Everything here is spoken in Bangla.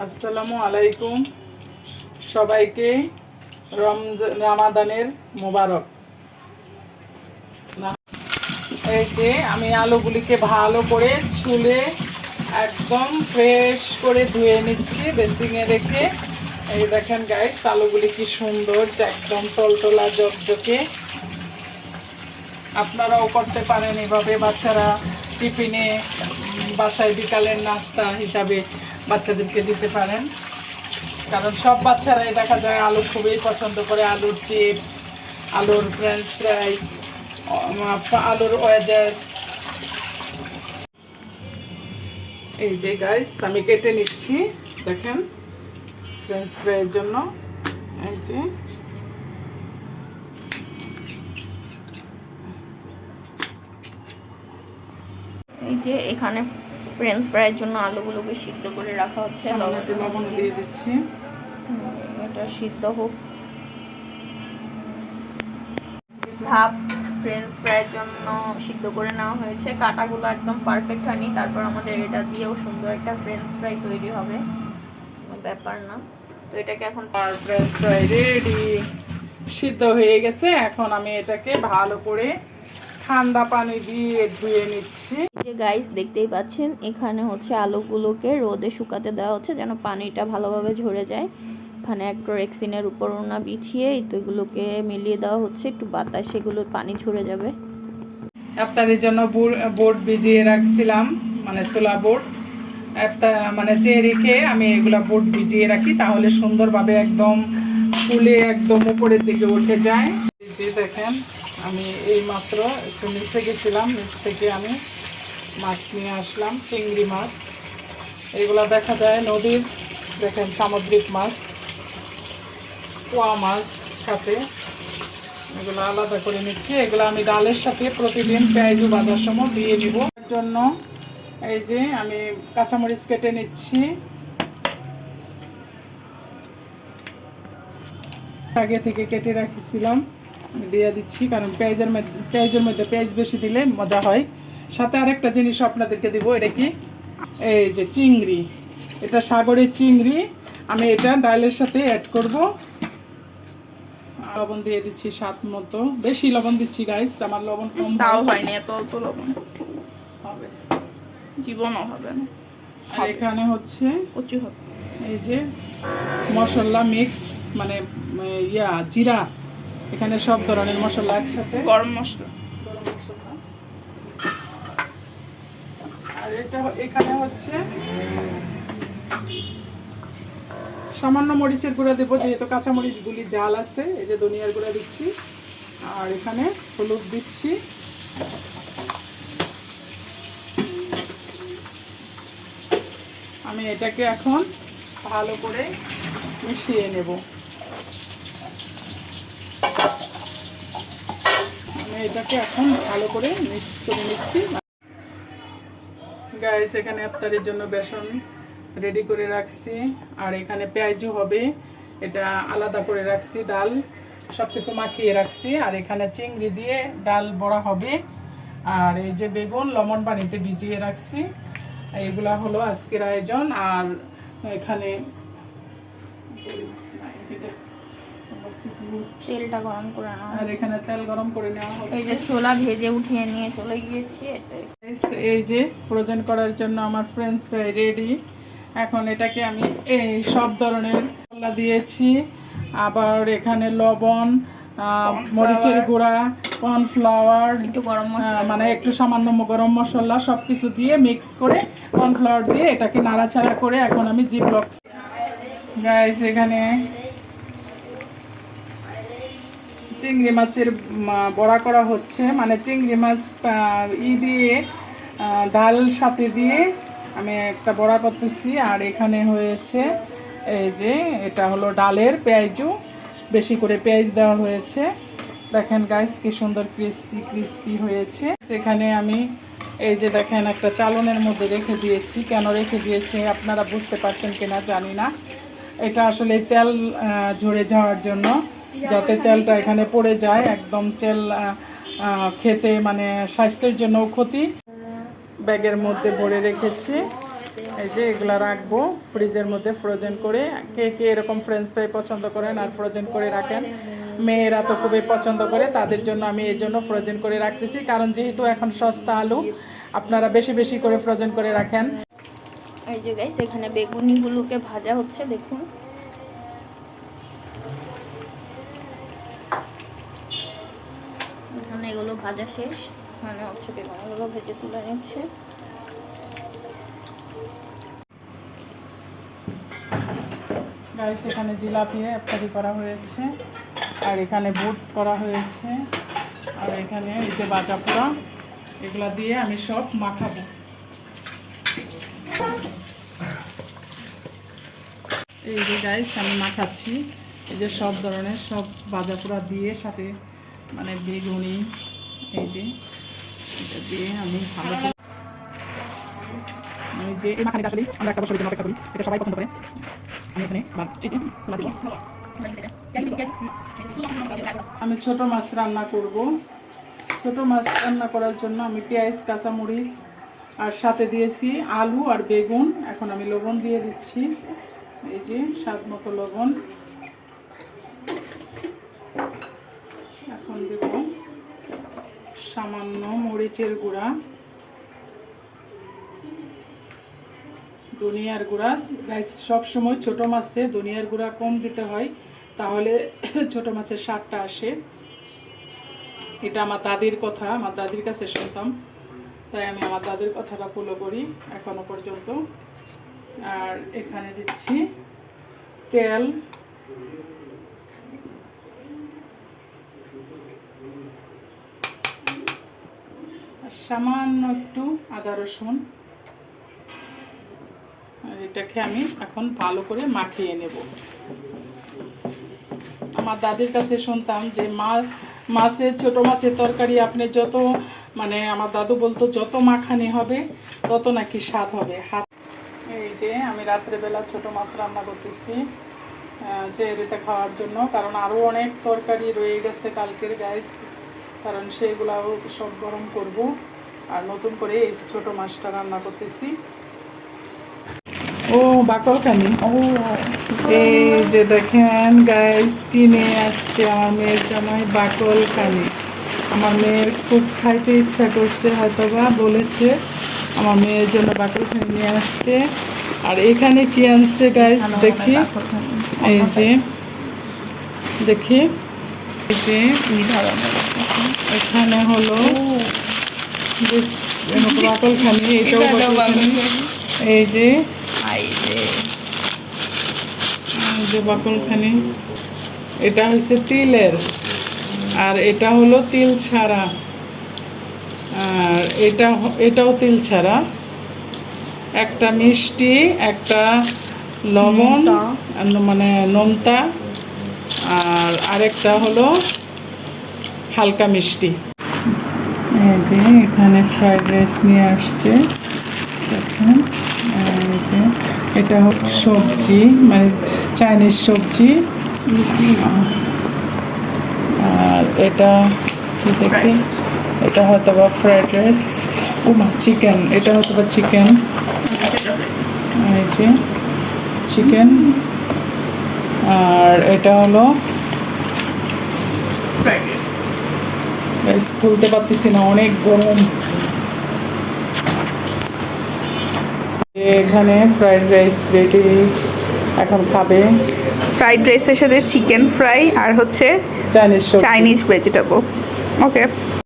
আসসালামু আলাইকুম, সবাইকে রামাদানের মোবারক। এই যে আমি আলুগুলিকে ভালো করে ছুলে একদম ফ্রেশ করে ধুয়ে নিচ্ছি বেসিংয়ে রেখে। এই দেখেন গাইস, আলুগুলি কি সুন্দর, একদম টলটলা জকজকে। আপনারাও করতে পারেন এভাবে, বাচ্চারা টিফিনে বাসায় বিকালের নাস্তা হিসাবে বাচ্চাদেরকে দিতে পারেন। কারণ সব বাচ্চারাই দেখা যায় আলু খুবই পছন্দ করে। আলুর চিপস, আলুর ফ্রেঞ্চ ফ্রাই, আলুর ওয়েজেস। এই যে গাইস আমি কেটে নিচ্ছি, দেখেন ফ্রেঞ্চ ফ্রাইয়ের জন্য। এই যে এখানে ফ্রেঞ্চ ফ্রাইয়ের জন্য আলুগুলোকে সিদ্ধ করে রাখা হচ্ছে। লবণ দিয়ে দিচ্ছি, এটা সিদ্ধ হোক। ভাপ ফ্রেঞ্চ ফ্রাইয়ের জন্য সিদ্ধ করে নেওয়া হয়েছে। কাটাগুলো একদম পারফেক্ট হয়নি, তারপর আমাদের এটা দিয়েও সুন্দর একটা ফ্রেঞ্চ ফ্রাই তৈরি হবে, কোনো ব্যাপার না। তো এটাকে এখন ফ্রেঞ্চ ফ্রাই রেডি, সিদ্ধ হয়ে গেছে। এখন আমি এটাকে ভালো করে ঠান্ডা পানি দিয়ে ধুয়ে নিচ্ছি। যে গাইস দেখতেই পাচ্ছেন, এখানে হচ্ছে আলুগুলোকে রোদে শুকাতে দেওয়া হচ্ছে যেন পানিটা ভালোভাবে ঝরে যায়। এখানে একটা রেক্সিনের উপর ওনা বিছিয়ে এগুলোকে মিলিয়ে দেওয়া হচ্ছে, একটু বাতাস, সেগুলো পানি ঝরে যাবে। আপনাদের জন্য বোর্ড ভিজিয়ে রাখছিলাম, মানে ছোলা বোর্ড মানে চেয়ে রেখে আমি এগুলা বোর্ড ভিজিয়ে রাখি, তাহলে সুন্দরভাবে একদম ফুলে একদম উপরের দিকে উঠে যায়। যে দেখেন আমি এই মাত্র একটু নিচে গেছিলাম, নিচ থেকে আমি মাছ নিয়ে আসলাম, চিংড়ি মাছ। এগুলা দেখা যায় নদীর, দেখেন সামুদ্রিক মাছ, পোয়া মাছ সাথে। এগুলো আলাদা করে নিচ্ছি। এগুলো আমি ডালের সাথে প্রতিদিন পেঁয়াজ ভাজার সময় দিয়ে দিব। এর জন্য এই যে আমি কাঁচামরিচ কেটে নিচ্ছি, আগে থেকে কেটে রাখিছিলাম, দিয়ে দিচ্ছি। কারণ পেঁয়াজের মধ্যে পেঁয়াজ বেশি দিলে মজা হয়। সাথে আরেকটা জিনিস আপনাদেরকে দিব, এটা কি, এই যে চিংড়ি, এটা সাগরের চিংড়ি। আমি এটা ডালের সাথে অ্যাড করব। লবণ দিয়ে দিচ্ছি স্বাদ মতো, বেশি লবণ দিচ্ছি গাইস, আমার লবণ কম তাও হয়নি, এত অল্প লবণ হবে, জীবনও হবে না। আর এখানে হচ্ছে কচু হবে। এই যে মশলা মিক্স, মানে জিরা, এখানে সব ধরনের মশলা একসাথে, গরম মশলা। আর এটা এখানে হচ্ছে সামান্য মরিচের গুঁড়া দেবো, যেহেতু কাঁচা মরিচগুলি জাল আছে। এই যে ধনিয়ার গুঁড়া দিচ্ছি, আর এখানে হলুদ দিচ্ছি। আমি এটাকে এখন ভালো করে মিশিয়ে নেব। আমি এটাকে এখন ভালো করে মিক্স করে নিচ্ছি। গাইস এখানে ইফতারের জন্য বেসন রেডি করে রাখছি, আর এখানে পেঁয়াজু হবে, এটা আলাদা করে রাখছি। ডাল সব কিছু মাখিয়ে রাখছি, আর এখানে চিংড়ি দিয়ে ডাল বড়া হবে। আর এই যে বেগুন লবণ পানিতে ভিজিয়ে রাখছি। এইগুলা হলো আজকের আয়োজন। আর এখানে তেলটা গরম করে নেওয়া, আর এখানে তেল গরম করে নেওয়া হবে। এই যে ছোলা ভেজে উঠিয়ে নিয়ে চলে গিয়েছি। এই যে ফ্রোজেন করার জন্য আমার ফ্রেঞ্চ ফ্রাই রেডি। এখন এটাকে আমি এই সব ধরনের মশলা দিয়েছি, আবার এখানে লবণ, মরিচের গুঁড়া, কর্নফ্লাওয়ার, একটু গরম মশলা, মানে একটু সামান্য গরম মশলা, সব কিছু দিয়ে মিক্স করে কর্নফ্লাওয়ার দিয়ে এটাকে নাড়াচাড়া করে এখন আমি জিপলক। গাইস এখানে চিংড়ি মাছের বড়া করা হচ্ছে, মানে চিংড়ি মাছ দিয়ে ডাল সাথে দিয়ে আমি একটা বড়া করতেছি। আর এখানে হয়েছে এই যে এটা হলো ডালের পেঁয়াজু, বেশি করে পেঁয়াজ দেওয়া হয়েছে। দেখেন গাইস কি সুন্দর ক্রিস্পি ক্রিস্পি হয়েছে। সেখানে আমি এই যে দেখেন একটা চালনের মধ্যে রেখে দিয়েছি। কেন রেখে দিয়েছি আপনারা বুঝতে পারছেন কিনা জানি না। এটা আসলে তেল ঝরে যাওয়ার জন্য, যাতে তেলটা এখানে পড়ে যায়। একদম তেল খেতে মানে স্বাস্থ্যের জন্য ক্ষতি। ব্যাগের মধ্যে ভরে রেখেছি। এই যে এগুলো রাখবো ফ্রিজের মধ্যে ফ্রোজেন করে। কে কে এরকম ফ্রেঞ্চ ফ্রাই পছন্দ করেন আর ফ্রোজেন করে রাখেন, মেয়েরা তো খুবই পছন্দ করে, তাদের জন্য আমি এই জন্য ফ্রোজেন করে রাখতেছি। কারণ যেহেতু এখন সস্তা আলু, আপনারা বেশি বেশি করে ফ্রোজেন করে রাখেন। এই যে গাইস এখানে বেগুনিগুলোকে ভাজা হচ্ছে, দেখুন। এখানে এগুলো ভাজা শেষ, মানে হচ্ছে বেগুনিগুলো ভেজে তুলে নিচ্ছে। গাইস এখানে জিলাপি ইফতারি করা হয়েছে, আর এখানে বুট করা হয়েছে, আর এখানে এই যে বাজা পোড়া, এগুলা দিয়ে আমি সব মাখাবো। এই যে গাইস আমি মাখাচ্ছি, এই যে সব ধরনের সব ভাজা পোড়া দিয়ে সাথে মানে বেগুনি, এই যে এটা দিয়ে আমি ভালো করে এই যে এই মাখানিটা আসলে আমরা একটা বছরের জন্য অপেক্ষা করি, এটা সবাই পছন্দ করে। আমি এখানে এই যে সালাদ দিব। আমি ছোট মাছ রান্না করব। ছোট মাছ রান্না করার জন্য আমি পেঁয়াজ, কাঁচামরিচ আর সাথে দিয়েছি আলু আর বেগুন। এখন আমি লবণ দিয়ে দিচ্ছি, এই যে স্বাদ মতো লবণ। এখন দেব সামান্য মরিচের গুঁড়া, ধনিয়ার গুঁড়া। গাইস সবসময় ছোট মাছে ধনিয়ার গুঁড়া কম দিতে হয়, তাহলে ছোট মাছের স্বাদটা আসে। এটা আমার দাদির কথা, আমার দাদির কাছে শুনতাম, তাই আমি আমার দাদির কথাটা ফলো করি এখনো পর্যন্ত। আর এখানে দিচ্ছি তেল, আর সামান্য একটু আদা রসুন। আর এটাকে আমি এখন ভালো করে মাখিয়ে নেব। আমার দাদির কাছে শুনতাম যে মাছের ছোট মাছের তরকারি আপনি যত মানে আমার দাদু বলতো যত মাখানি হবে তত নাকি স্বাদ হবে। এই যে আমি রাত্রেবেলা ছোট মাছ রান্না করতেছি চেহারিতে খাওয়ার জন্য, কারণ আরও অনেক তরকারি রয়ে গেছে কালকের গাইস, কারণ সেগুলাও সব গরম করব। আর নতুন করে এই ছোট মাছটা রান্না করতেছি। ও বাকলখানি, ও এই যে দেখেন গাইস কিনে আসছে আমার মেয়ের জামাই বাকলখানি। আমার মেয়ের খুব খাইতে ইচ্ছা করছে, হয়তোবা বলেছে, আমার মেয়ের জন্য বাকলখানি নিয়ে আসছে। আর এখানে কি আনছে গাইস দেখি, এই যে দেখি, এই যে এখানে হলো বাকলখানি, এটাও বাকলখানি। এই যে বাকলখানি, এটা হচ্ছে তিলের, আর এটা হলো তিল ছাড়া, আর এটাও তিল ছাড়া। একটা মিষ্টি, একটা লবণ মানে নোনতা, আর আরেকটা হলো হালকা মিষ্টি। এই যে এখানে ফ্রাইড রাইস নিয়ে আসছে, দেখুন। এই যে এটা সবজি মানে চাইনিজ সবজি, আর এটা কি দেখি, এটা হয়তো বা ফ্রাইড রাইস, চিকেন, এটা হয়তো বা চিকেন। এই যে চিকেন, আর এটা হলো খুলতে পারতেছি না, অনেক গরম। এখানে ফ্রাইড রাইস রেডি, এখন খাবে। ফ্রাইড রাইসের সাথে চিকেন ফ্রাই আর হচ্ছে চাইনিজ চাইনিজ ভেজিটেবল। ওকে।